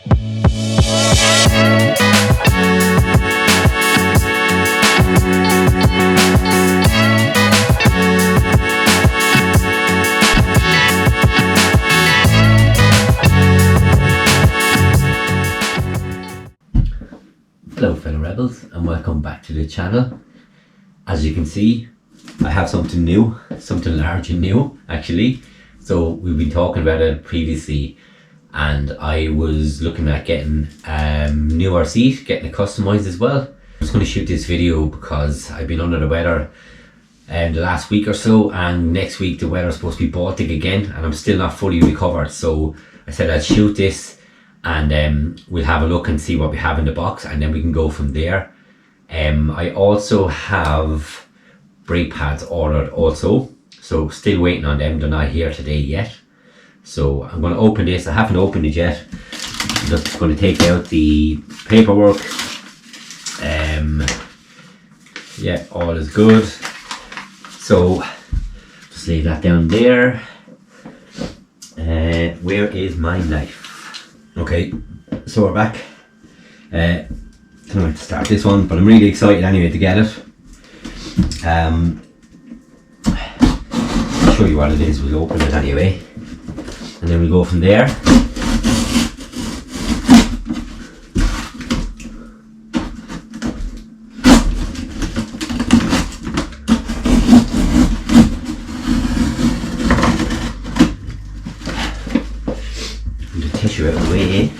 Hello fellow rebels and welcome back to the channel. As you can see, I have something new, something large and new actually. So we've been talking about it previously and I was looking at getting newer seat, getting it customized as well. I'm just going to shoot this video because I've been under the weather the last week or so, and next week the weather's supposed to be Baltic again and I'm still not fully recovered. So I said I'd shoot this and we'll have a look and see what we have in the box and then we can go from there. I also have brake pads ordered also, so still waiting on them. They're not here today yet, so I'm going to open this. I haven't opened it yet. I'm just going to take out the paperwork. Yeah, all is good, so just lay that down there. Where is my knife? Okay, so we're back. I don't know how to start this one, but I'm really excited anyway to get it. I'll show you what it is. We'll open it anyway and then we'll go from there. Tissue out of the way.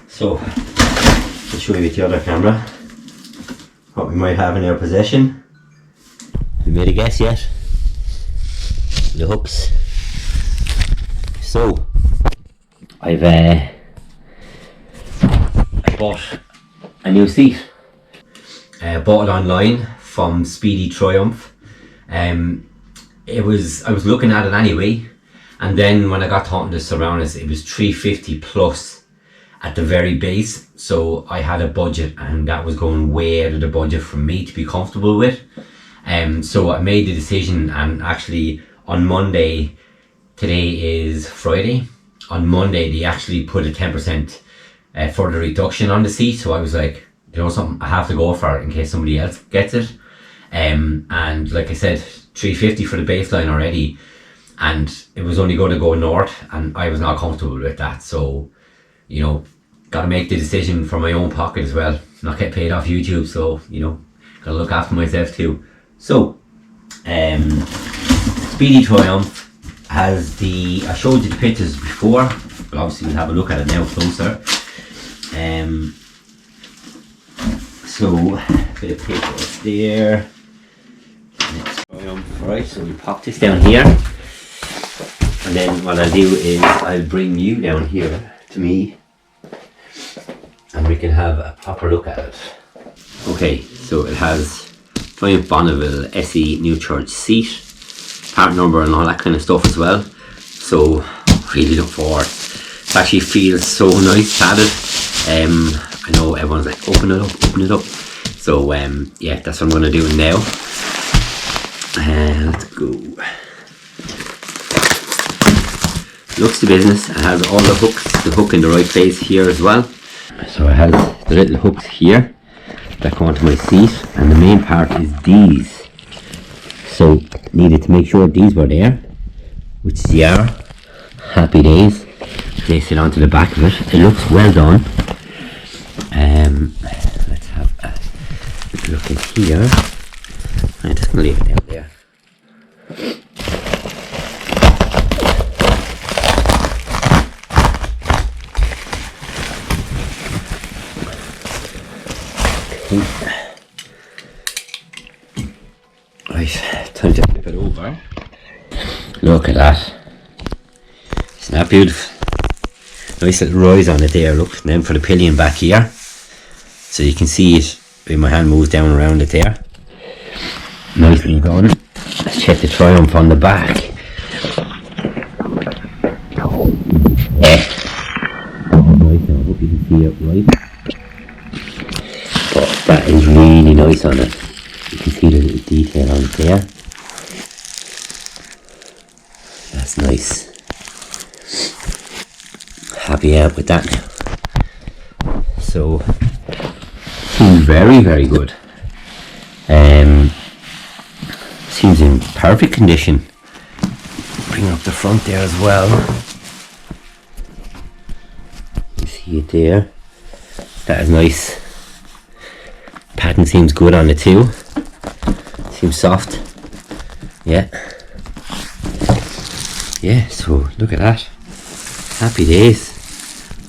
So, I'll show you with the other camera what we might have in our possession. Have you made a guess yet? The hooks. So, I bought a new seat. Bought it online from Speedy Triumph. I was looking at it anyway, and then when I got talking to Surrounders, it was $350 plus at the very base. So I had a budget, and that was going way out of the budget for me to be comfortable with. So I made the decision, and actually on Monday, today is Friday, on Monday they actually put a 10% further reduction on the seat. So I was like, you know something, I have to go for it in case somebody else gets it. And like I said, $350 for the baseline already, and it was only going to go north, and I was not comfortable with that. So, you know, got to make the decision from my own pocket as well. Not get paid off YouTube, so you know, got to look after myself too. So, Speedy Triumph has the. I showed you the pictures before, but obviously we'll have a look at it now closer. So, a bit of paper there. Alright, so we pop this down here, and then what I'll do is I'll bring you down here to me and we can have a proper look at it. Okay, so it has Triumph Bonneville SE New Church seat, part number and all that kind of stuff as well. So really look forward. It actually feels so nice to have it. I know everyone's like, open it up. So yeah, that's what I'm going to do now. Let's go. Looks the business. It has all the hooks, the hook in the right place here as well. So it has the little hooks here that go onto my seat, and the main part is these. So needed to make sure these were there, which they are. Happy days. Place it onto the back of it. It looks well done. Let's have a look in here. I'm just going to leave it down there. Right, time to flip it over. Look at that. Isn't that beautiful? Nice little rise on it there, look. And then for the pillion back here. So you can see it when my hand moves down around it there. Nicely done. Let's check the Triumph on the back. Nice, I hope you can see it right. But that is really nice on it. You can see the detail on it there. That's nice. Happy out with that now. So seems very, very good. Seems in perfect condition. Bring up the front there as well. You see it there. That is nice. Pattern seems good on it too. Seems soft. Yeah. Yeah, so look at that. Happy days.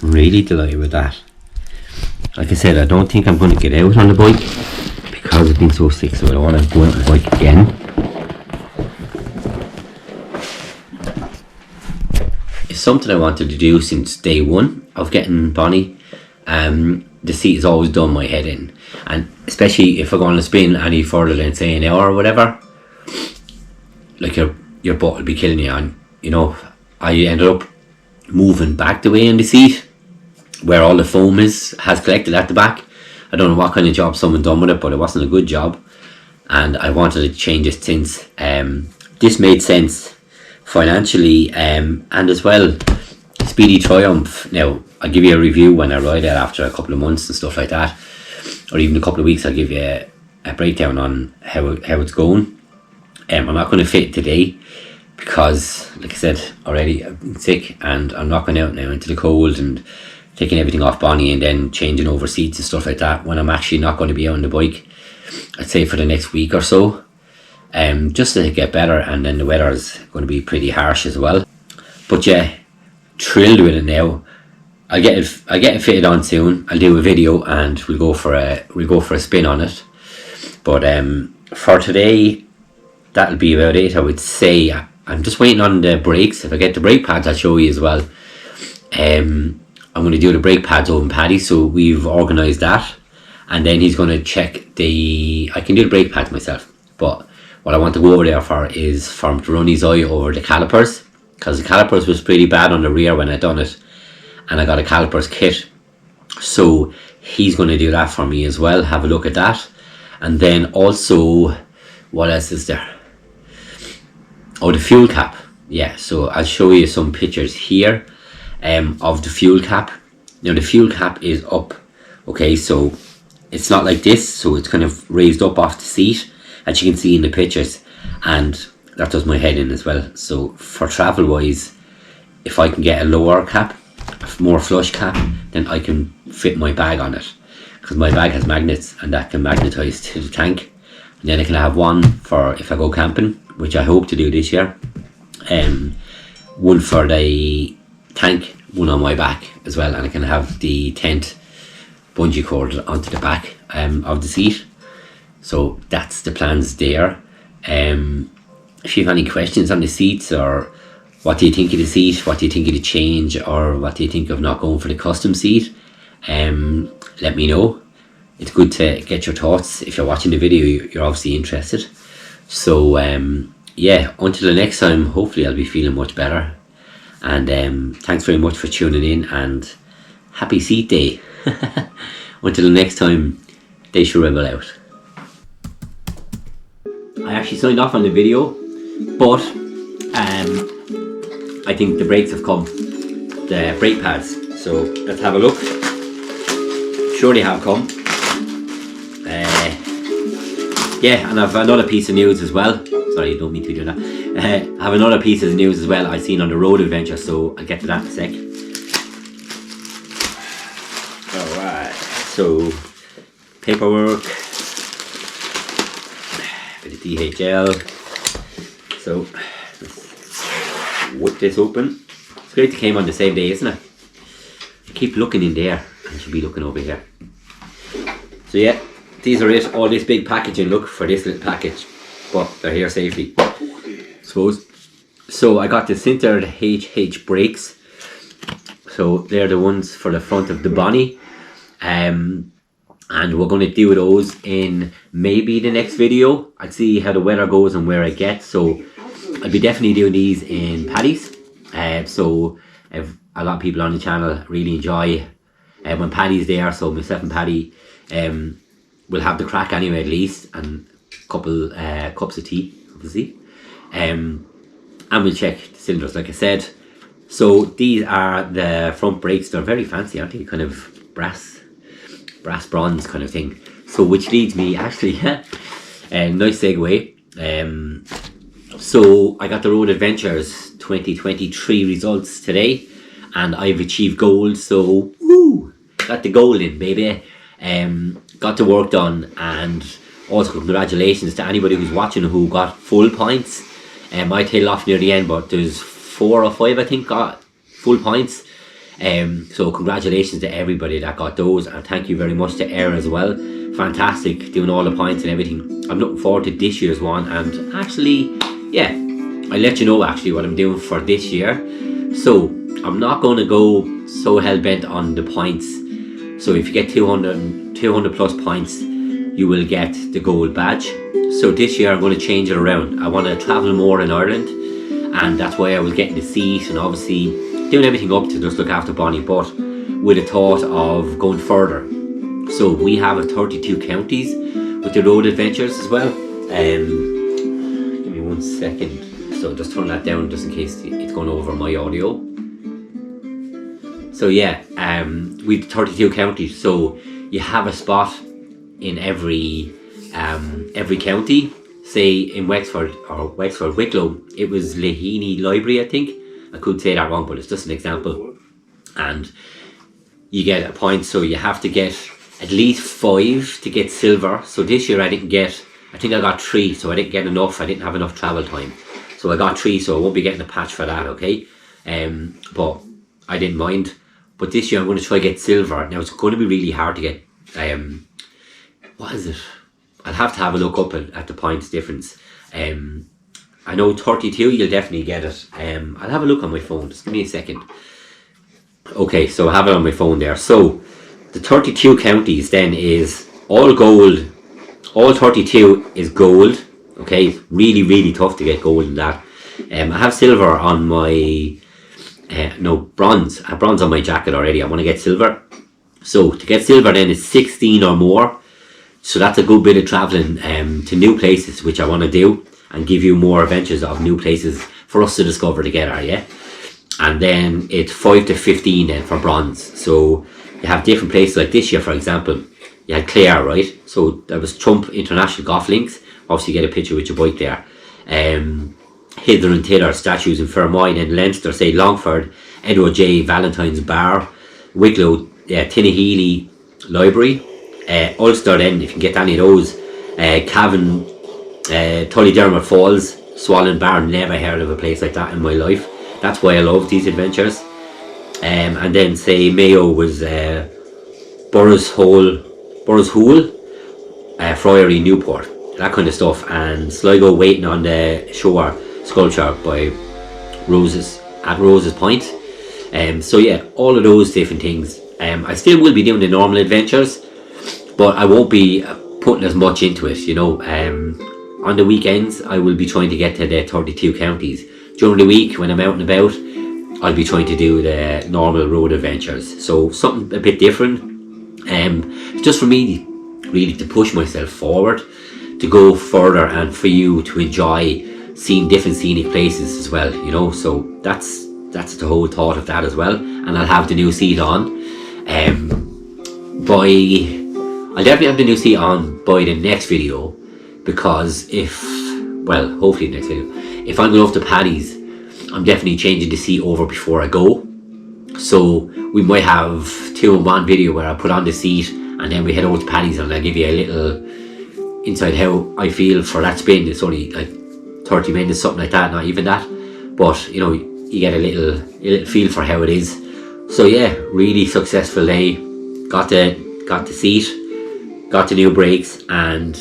I'm really delighted with that. Like I said, I don't think I'm going to get out on the bike because I've been so sick, so I don't want to go out on the bike again. It's something I wanted to do since day one of getting Bonnie. The seat has always done my head in, and especially if I'm going to spin any further than say an hour or whatever, like your butt will be killing you. And you know, I ended up moving back the way in the seat where all the foam has collected at the back. I don't know what kind of job someone done with it, but it wasn't a good job, and I wanted to change it since. This made sense financially, and as well, Speedy Triumph. Now I'll give you a review when I ride it after a couple of months and stuff like that, or even a couple of weeks. I'll give you a breakdown on how it's going. I'm not going to fit today because, like I said already, I've been sick and I'm not going out now into the cold and taking everything off Bonnie and then changing over seats and stuff like that when I'm actually not going to be out on the bike, I'd say for the next week or so, just to get better. And then the weather is going to be pretty harsh as well. But yeah, thrilled with it now. I'll get it fitted on soon. I'll do a video and we'll go for a spin on it. But for today, that'll be about it. I would say I'm just waiting on the brakes. If I get the brake pads, I'll show you as well. I'm going to do the brake pads over Paddy, so we've organised that, and then he's going to check I can do the brake pads myself, but what I want to go over there for is for him to run his eye over the calipers, because the calipers was pretty bad on the rear when I done it, and I got a calipers kit, so he's going to do that for me as well. Have a look at that. And then also, what else is there? Oh, the fuel cap. Yeah, so I'll show you some pictures here of the fuel cap. Now the fuel cap is up, okay, so it's not like this, so it's kind of raised up off the seat, as you can see in the pictures, and that does my head in as well. So for travel wise, if I can get a lower cap, a more flush cap, then I can fit my bag on it, because my bag has magnets and that can magnetize to the tank, and then I can have one for if I go camping, which I hope to do this year, one for the tank, one on my back as well, and I can have the tent bungee cord onto the back of the seat. So that's the plans there. If you have any questions on the seats, or what do you think of the seat, what do you think of the change, or what do you think of not going for the custom seat, let me know. It's good to get your thoughts. If you're watching the video, you're obviously interested. So yeah, until the next time, hopefully I'll be feeling much better. And thanks very much for tuning in, and happy seat day. Until the next time, Deise Rebel out. I actually signed off on the video, but I think the brakes have come, the brake pads. So let's have a look. Sure they have come. Yeah, and I've another piece of news as well. Sorry, I don't mean to do that. I have another piece of news as well I seen on the road adventure, so I'll get to that in a sec. Alright, so paperwork, bit of DHL. So let's whip this open. It's great it came on the same day, isn't it? You keep looking in there and you should be looking over here. So yeah, these are it, all this big packaging, look, for this little package, but they're here safely, I suppose. So I got the sintered HH brakes, so they're the ones for the front of the Bonnie, and we're going to do those in maybe the next video. I'll see how the weather goes and where I get, so I'll be definitely doing these in Paddy's. So if a lot of people on the channel really enjoy when Paddy's there, so myself and Paddy will have the crack anyway at least, and couple cups of tea, obviously. And we'll check the cylinders, like I said. So these are the front brakes. They're very fancy, aren't they? Kind of brass bronze kind of thing. So which leads me actually, nice segue. So I got the Road Adventures 2023 results today, and I've achieved gold. So woo, got the gold in, baby. Got the work done, and also congratulations to anybody who's watching who got full points. I tailed off near the end, but there's 4 or 5 I think got full points. So congratulations to everybody that got those, and thank you very much to Air as well. Fantastic doing all the points and everything. I'm looking forward to this year's one, and actually, yeah, I'll let you know actually what I'm doing for this year. So I'm not going to go so hell-bent on the points. So if you get 200 plus points, you will get the gold badge. So this year I'm going to change it around. I want to travel more in Ireland, and that's why I was getting the seat and obviously doing everything up to just look after Bonnie, but with a thought of going further. So we have a 32 counties with the Road Adventures as well. Give me 1 second. So just turn that down just in case it's going over my audio. So yeah, we've 32 counties. So you have a spot in every county. Say in Wexford or Wexford Wicklow, it was Leahy Library, I think. I could say that wrong, but it's just an example. And you get a point, so you have to get at least 5 to get silver. So this year I think I got 3, so I didn't get enough. I didn't have enough travel time, so I got 3, so I won't be getting a patch for that, okay? But I didn't mind. But this year I'm going to try to get silver. Now it's going to be really hard to get, what is it? I'll have to have a look up at the points difference. I know 32 you'll definitely get it. I'll have a look on my phone, just give me a second. Okay, so I have it on my phone there. So the 32 counties then is all gold. All 32 is gold. Okay, really, really tough to get gold in that. I have silver on my, bronze. I have bronze on my jacket already. I want to get silver. So to get silver then is 16 or more. So that's a good bit of travelling to new places, which I want to do, and give you more adventures of new places for us to discover together, yeah? And then it's 5 to 15 then for bronze. So you have different places, like this year, for example, you had Clare, right? So there was Trump International Golf Links. Obviously you get a picture with your bike there. Hither and Thither, statues in Fermoy, and Leinster, say Longford, Edward J. Valentine's Bar, Wicklow, Tinnahealy Library, Ulster then, if you can get any of those, Cavan, Tullydermot Falls, Swallon Bar. Never heard of a place like that in my life. That's why I love these adventures. And then say Mayo was Burroughs Hole, Friary Newport, that kind of stuff. And Sligo Waiting on the Shore sculpture by Roses at Roses Point. So yeah, all of those different things. I still will be doing the normal adventures, but I won't be putting as much into it, you know. On the weekends I will be trying to get to the 32 counties. During the week when I'm out and about, I'll be trying to do the normal road adventures. So something a bit different, just for me really to push myself forward, to go further, and for you to enjoy seeing different scenic places as well, you know. So that's the whole thought of that as well. And I'll have the new seat on I'll definitely have the new seat on by the next video, because hopefully the next video, if I'm going off to Paddy's, I'm definitely changing the seat over before I go. So we might have 2-in-1 video where I put on the seat and then we head over to Paddy's, and I'll give you a little inside how I feel for that spin. It's only like 30 minutes, something like that, not even that, but you know, you get a little feel for how it is. So yeah, really successful day. Got the seat, got the new brakes, and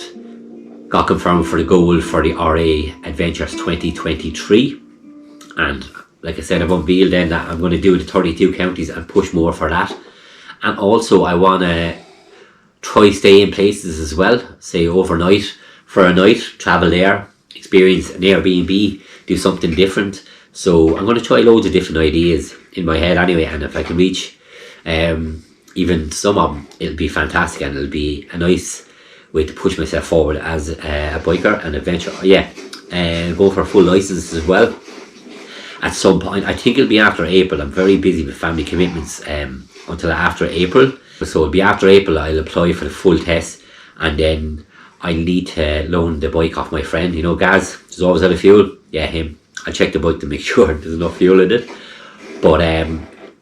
got confirmed for the goal for the RA Adventures 2023. And like I said, I've unveiled then that I'm going to do the 32 counties and push more for that. And also I want to try stay in places as well, say overnight for a night, travel there, experience an Airbnb, do something different. So I'm going to try loads of different ideas in my head anyway, and if I can reach even some of them, it'll be fantastic, and it'll be a nice way to push myself forward as a biker and adventure. Yeah, go for full licenses as well at some point. I think it'll be after April. I'm very busy with family commitments until after April. So it'll be after April I'll apply for the full test, and then I need to loan the bike off my friend, you know, Gaz. Does always have a fuel. Yeah, him. I'll check the bike to make sure there's enough fuel in it. But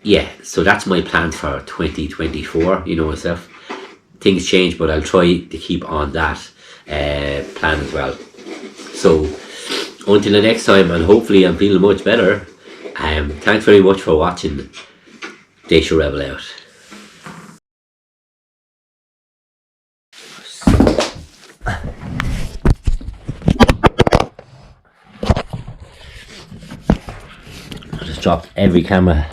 yeah, so that's my plan for 2024, you know myself. Things change, but I'll try to keep on that plan as well. So until the next time, and hopefully I'm feeling much better. Thanks very much for watching. Deise Rebel out. I just dropped every camera